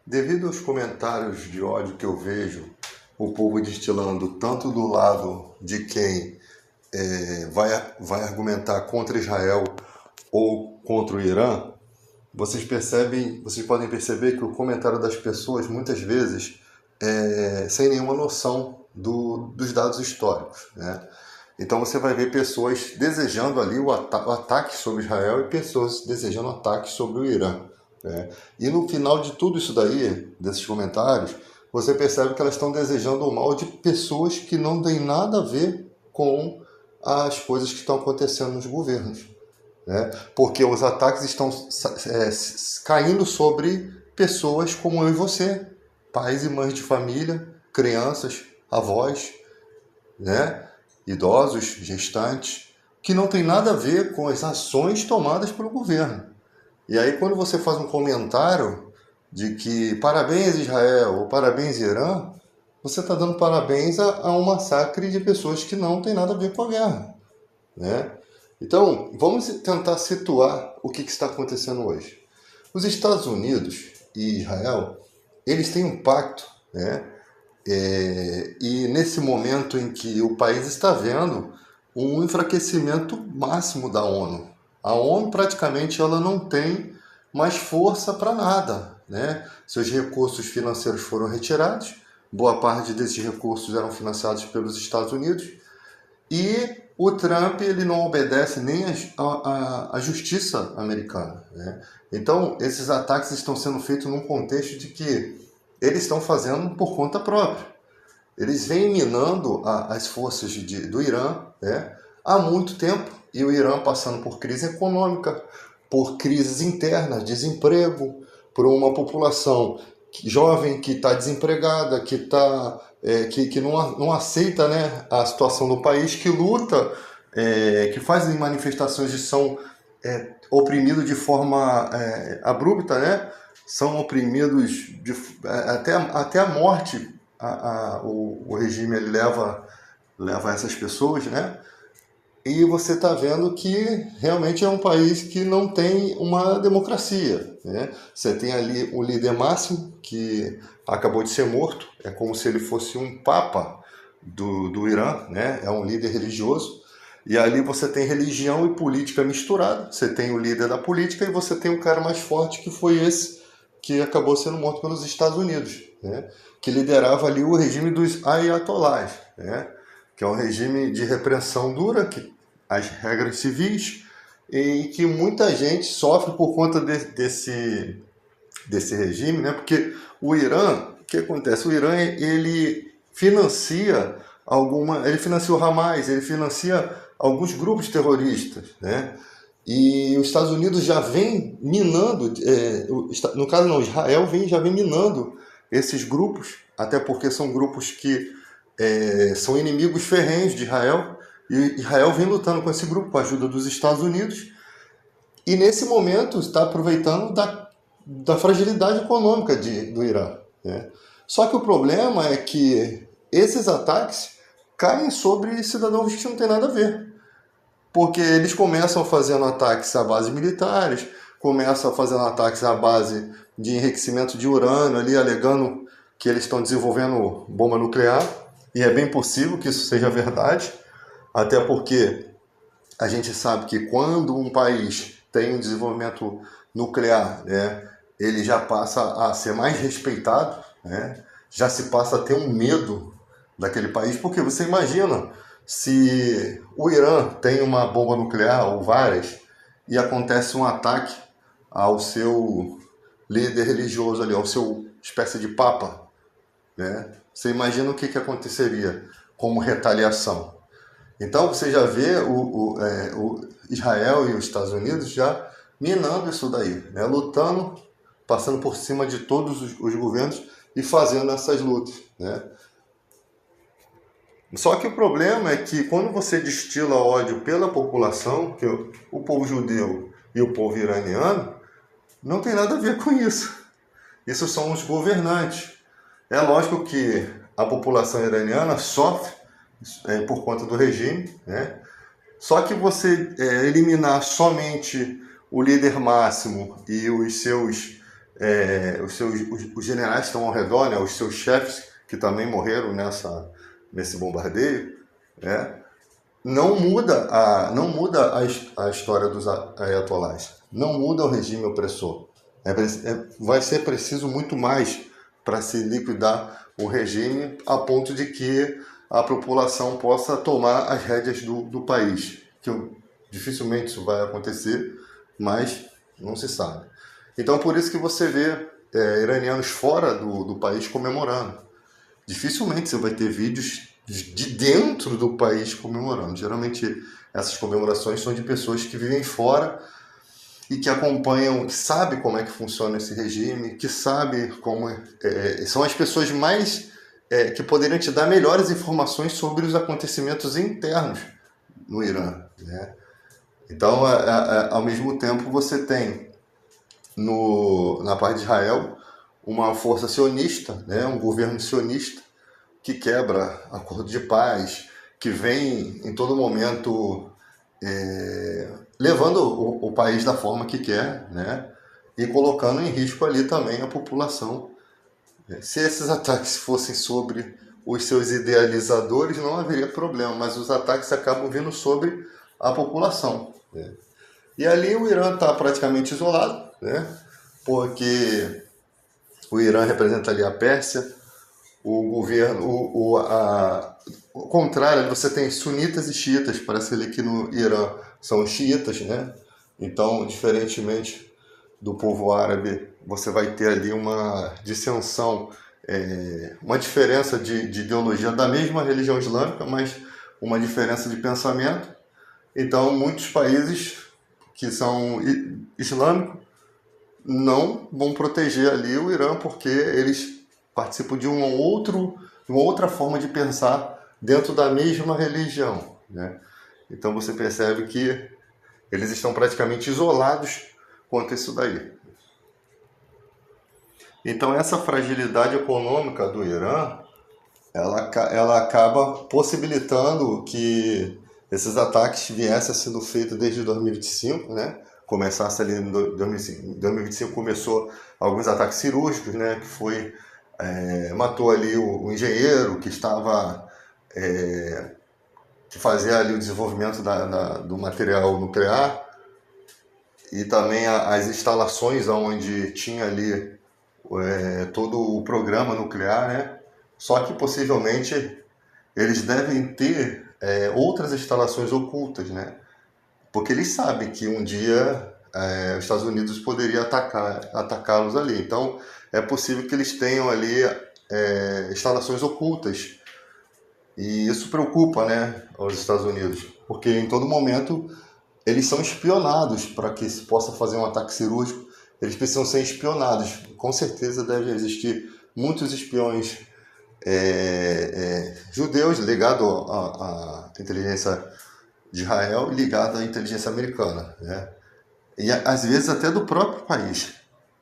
Devido aos comentários de ódio que eu vejo, o povo destilando tanto do lado de quem vai argumentar contra Israel ou contra o Irã, vocês podem perceber que o comentário das pessoas muitas vezes é sem nenhuma noção dos dados históricos, né? Então você vai ver pessoas desejando ali o ataque sobre Israel e pessoas desejando o ataque sobre o Irã, né? E no final de tudo isso daí, desses comentários, você percebe que elas estão desejando o mal de pessoas que não têm nada a ver com as coisas que estão acontecendo nos governos, né? Porque os ataques estão caindo sobre pessoas como eu e você, pais e mães de família, crianças, avós, né? Idosos, gestantes, que não tem nada a ver com as ações tomadas pelo governo. E aí quando você faz um comentário de que parabéns Israel ou parabéns Irã, você está dando parabéns a um massacre de pessoas que não tem nada a ver com a guerra, né? Então, vamos tentar situar o que está acontecendo hoje. Os Estados Unidos e Israel, eles têm um pacto, né? E nesse momento em que o país está vendo um enfraquecimento máximo da ONU. A ONU praticamente ela não tem mais força para nada, né? Seus recursos financeiros foram retirados, boa parte desses recursos eram financiados pelos Estados Unidos, e o Trump ele não obedece nem a justiça americana, né? Então, esses ataques estão sendo feitos num contexto de que eles estão fazendo por conta própria. Eles vêm minando as forças do Irã, né, há muito tempo, e o Irã passando por crise econômica, por crises internas, desemprego, por uma população jovem que está desempregada, que não aceita, né, a situação do país, que luta, que faz manifestações e são oprimidos de forma abrupta, né? São oprimidos até a morte. O regime ele leva essas pessoas, né? E você está vendo que realmente é um país que não tem uma democracia, né? Você tem ali o líder máximo que acabou de ser morto, é como se ele fosse um papa do Irã, né? É um líder religioso. E ali você tem religião e política misturada. Você tem o líder da política e você tem o cara mais forte, que foi esse que acabou sendo morto pelos Estados Unidos, né? Que liderava ali o regime dos ayatollahs, né? Que é um regime de repressão dura, que as regras civis, e que muita gente sofre por conta desse regime, né? Porque o Irã, o que acontece? O Irã ele financia ele financia o Hamas, ele financia alguns grupos terroristas, né? E os Estados Unidos já vem minando, no caso não, Israel já vem minando esses grupos, até porque são grupos que são inimigos ferrenhos de Israel, e Israel vem lutando com esse grupo com a ajuda dos Estados Unidos, e nesse momento está aproveitando da fragilidade econômica do Irã, né? Só que o problema é que esses ataques caem sobre cidadãos que não tem nada a ver. Porque eles começam fazendo ataques à base militares, começam fazendo ataques à base de enriquecimento de urânio, ali alegando que eles estão desenvolvendo bomba nuclear, e é bem possível que isso seja verdade, até porque a gente sabe que quando um país tem um desenvolvimento nuclear, né, ele já passa a ser mais respeitado, né, já se passa a ter um medo daquele país, porque você imagina se o Irã tem uma bomba nuclear ou várias e acontece um ataque ao seu líder religioso ali, ao seu espécie de papa, né? Você imagina o que aconteceria como retaliação. Então você já vê o Israel e os Estados Unidos já minando isso daí, né? Lutando, passando por cima de todos os governos e fazendo essas lutas, né? Só que o problema é que quando você destila ódio pela população, que o povo judeu e o povo iraniano, não tem nada a ver com isso. Isso são os governantes. É lógico que a população iraniana sofre por conta do regime, né? Só que você eliminar somente o líder máximo e os seus os generais que estão ao redor, né, os seus chefes que também morreram nesse bombardeio, né, não muda a história dos ayatolás, não muda o regime opressor. Vai ser preciso muito mais para se liquidar o regime a ponto de que a população possa tomar as rédeas do país. Dificilmente isso vai acontecer, mas não se sabe. Então, por isso que você vê iranianos fora do país comemorando. Dificilmente você vai ter vídeos de dentro do país comemorando. Geralmente essas comemorações são de pessoas que vivem fora e que acompanham, que sabem como é que funciona esse regime, que sabem como são as pessoas mais que poderiam te dar melhores informações sobre os acontecimentos internos no Irã, né? Então, ao mesmo tempo, você tem na parte de Israel uma força sionista, né, um governo sionista que quebra acordo de paz, que vem em todo momento levando o país da forma que quer, né, e colocando em risco ali também a população. Se esses ataques fossem sobre os seus idealizadores, não haveria problema, mas os ataques acabam vindo sobre a população, né? E ali o Irã está praticamente isolado, né? Porque o Irã representa ali a Pérsia, o governo, o contrário, você tem sunitas e xiitas, parece ali que no Irã são os xiitas, né? Então, diferentemente do povo árabe, você vai ter ali uma dissensão, uma diferença de ideologia da mesma religião islâmica, mas uma diferença de pensamento. Então, muitos países que são islâmicos não vão proteger ali o Irã porque eles participam de uma outra forma de pensar dentro da mesma religião, né? Então você percebe que eles estão praticamente isolados quanto a isso daí. Então essa fragilidade econômica do Irã, ela acaba possibilitando que esses ataques viessem sendo feitos desde 2025, né? Começasse ali em 2025. Em 2025 começou alguns ataques cirúrgicos, né? Que foi matou ali o engenheiro que estava que fazia ali o desenvolvimento do material nuclear e também as instalações onde tinha ali todo o programa nuclear, né? Só que possivelmente eles devem ter outras instalações ocultas, né? Porque eles sabem que um dia os Estados Unidos poderia atacá-los ali. Então é possível que eles tenham ali instalações ocultas. E isso preocupa, né, os Estados Unidos, porque em todo momento eles são espionados para que se possa fazer um ataque cirúrgico. Eles precisam ser espionados. Com certeza deve existir muitos espiões judeus ligados à inteligência de Israel e ligados à inteligência americana, né? E às vezes até do próprio país.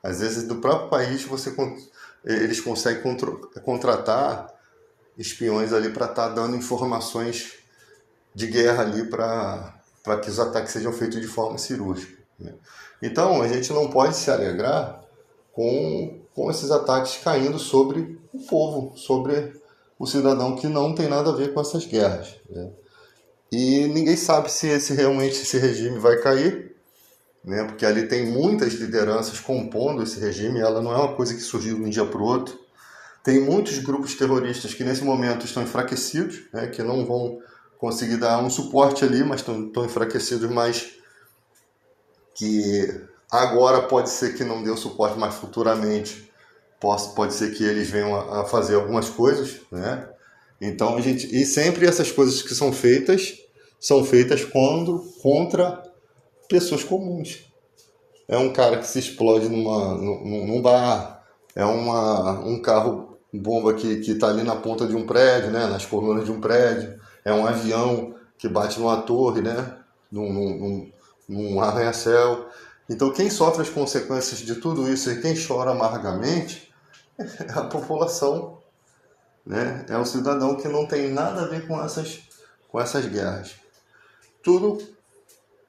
Às vezes do próprio país eles conseguem contratar espiões ali para estar dando informações de guerra ali para que os ataques sejam feitos de forma cirúrgica, né? Então a gente não pode se alegrar com esses ataques caindo sobre o povo, sobre o cidadão que não tem nada a ver com essas guerras, né? E ninguém sabe se realmente esse regime vai cair, né? Porque ali tem muitas lideranças compondo esse regime, ela não é uma coisa que surgiu de um dia para o outro. Tem muitos grupos terroristas que nesse momento estão enfraquecidos, né? Que não vão conseguir dar um suporte ali, mas estão enfraquecidos, mas que agora pode ser que não dê o suporte, mas futuramente pode ser que eles venham a fazer algumas coisas, né? Então e sempre essas coisas que são feitas contra pessoas comuns. É um cara que se explode num bar, é um carro bomba que está ali na ponta de um prédio, né? Nas colunas de um prédio, é um avião que bate numa torre, né? Num arranha-céu. Então quem sofre as consequências de tudo isso e quem chora amargamente é a população, né? É o cidadão que não tem nada a ver com essas guerras. Tudo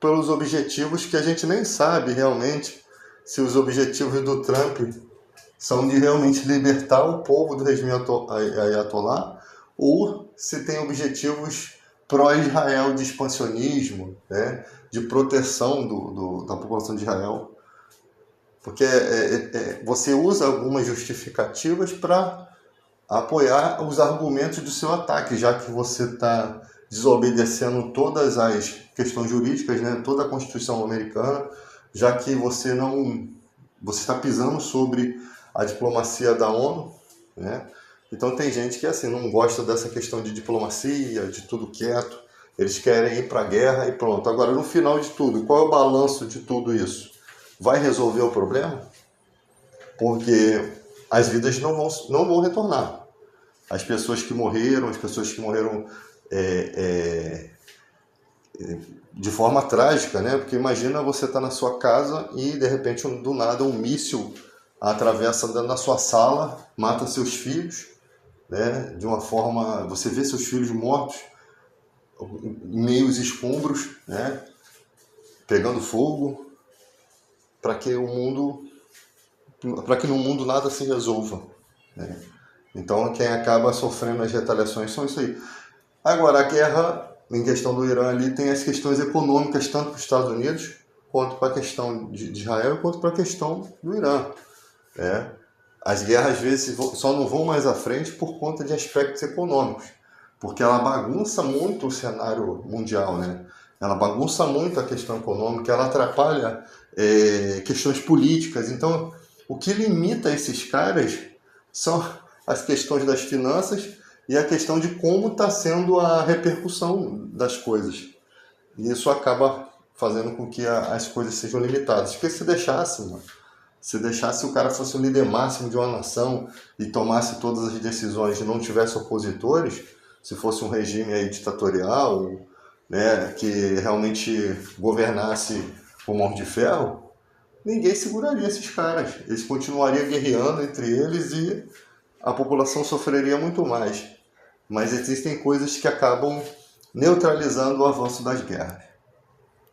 pelos objetivos que a gente nem sabe realmente se os objetivos do Trump são de realmente libertar o povo do regime Ayatollah, ou se tem objetivos pró-Israel de expansionismo, né, de proteção da população de Israel. Porque você usa algumas justificativas para apoiar os argumentos do seu ataque, já que você está desobedecendo todas as questões jurídicas, né, toda a Constituição americana, já que você está pisando sobre a diplomacia da ONU, né? Então tem gente que assim não gosta dessa questão de diplomacia, de tudo quieto, eles querem ir para a guerra e pronto. Agora, no final de tudo, qual é o balanço de tudo isso? Vai resolver o problema? Porque as vidas não vão retornar. As pessoas que morreram de forma trágica, né? Porque imagina você estar na sua casa e de repente do nada um míssil atravessa na sua sala, mata seus filhos, né? De uma forma, você vê seus filhos mortos em meio aos escombros, né? Pegando fogo, para que no mundo nada se resolva, né? Então quem acaba sofrendo as retaliações são isso aí. Agora, a guerra em questão do Irã ali tem as questões econômicas tanto para os Estados Unidos quanto para a questão de Israel quanto para a questão do Irã, né? As guerras às vezes só não vão mais à frente por conta de aspectos econômicos, porque ela bagunça muito o cenário mundial, né? Ela bagunça muito a questão econômica, ela atrapalha questões políticas. Então, o que limita esses caras são as questões das finanças e a questão de como está sendo a repercussão das coisas. E isso acaba fazendo com que as coisas sejam limitadas. Porque se deixasse o cara fosse o líder máximo de uma nação e tomasse todas as decisões e não tivesse opositores, se fosse um regime aí ditatorial, né, que realmente governasse com mão de ferro, ninguém seguraria esses caras. Eles continuariam guerreando entre eles e a população sofreria muito mais. Mas existem coisas que acabam neutralizando o avanço das guerras.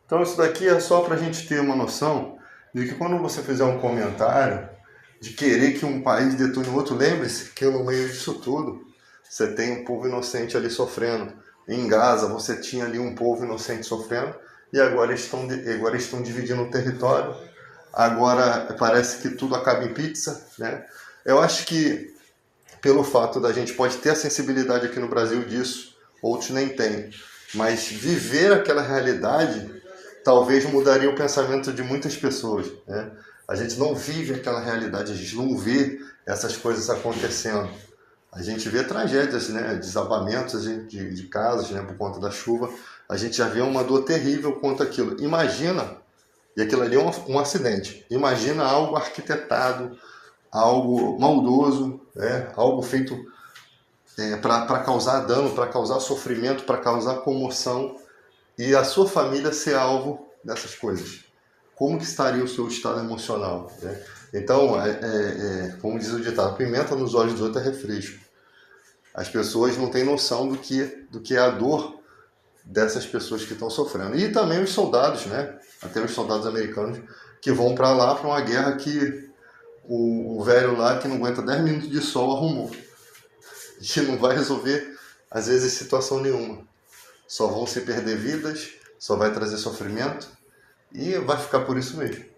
Então isso daqui é só para a gente ter uma noção de que quando você fizer um comentário de querer que um país detone o outro, lembre-se que no meio disso tudo você tem um povo inocente ali sofrendo. Em Gaza você tinha ali um povo inocente sofrendo e agora estão dividindo o território. Agora parece que tudo acaba em pizza, né? Eu acho que pelo fato da gente pode ter a sensibilidade aqui no Brasil disso, outros nem têm, mas viver aquela realidade talvez mudaria o pensamento de muitas pessoas, né? A gente não vive aquela realidade, a gente não vê essas coisas acontecendo. A gente vê tragédias, né? Desabamentos de casas, né? Por conta da chuva. A gente já vê uma dor terrível quanto aquilo. Imagina, e aquilo ali é um acidente, imagina algo arquitetado, algo maldoso, né? Algo feito para causar dano, para causar sofrimento, para causar comoção, e a sua família ser alvo dessas coisas. Como que estaria o seu estado emocional, né? Então, como diz o ditado, pimenta nos olhos dos outros é refresco. As pessoas não têm noção do que é a dor dessas pessoas que estão sofrendo. E também os soldados, né? Até os soldados americanos que vão para lá para uma guerra que o velho lá que não aguenta 10 minutos de sol arrumou. E não vai resolver, às vezes, situação nenhuma. Só vão se perder vidas, só vai trazer sofrimento e vai ficar por isso mesmo.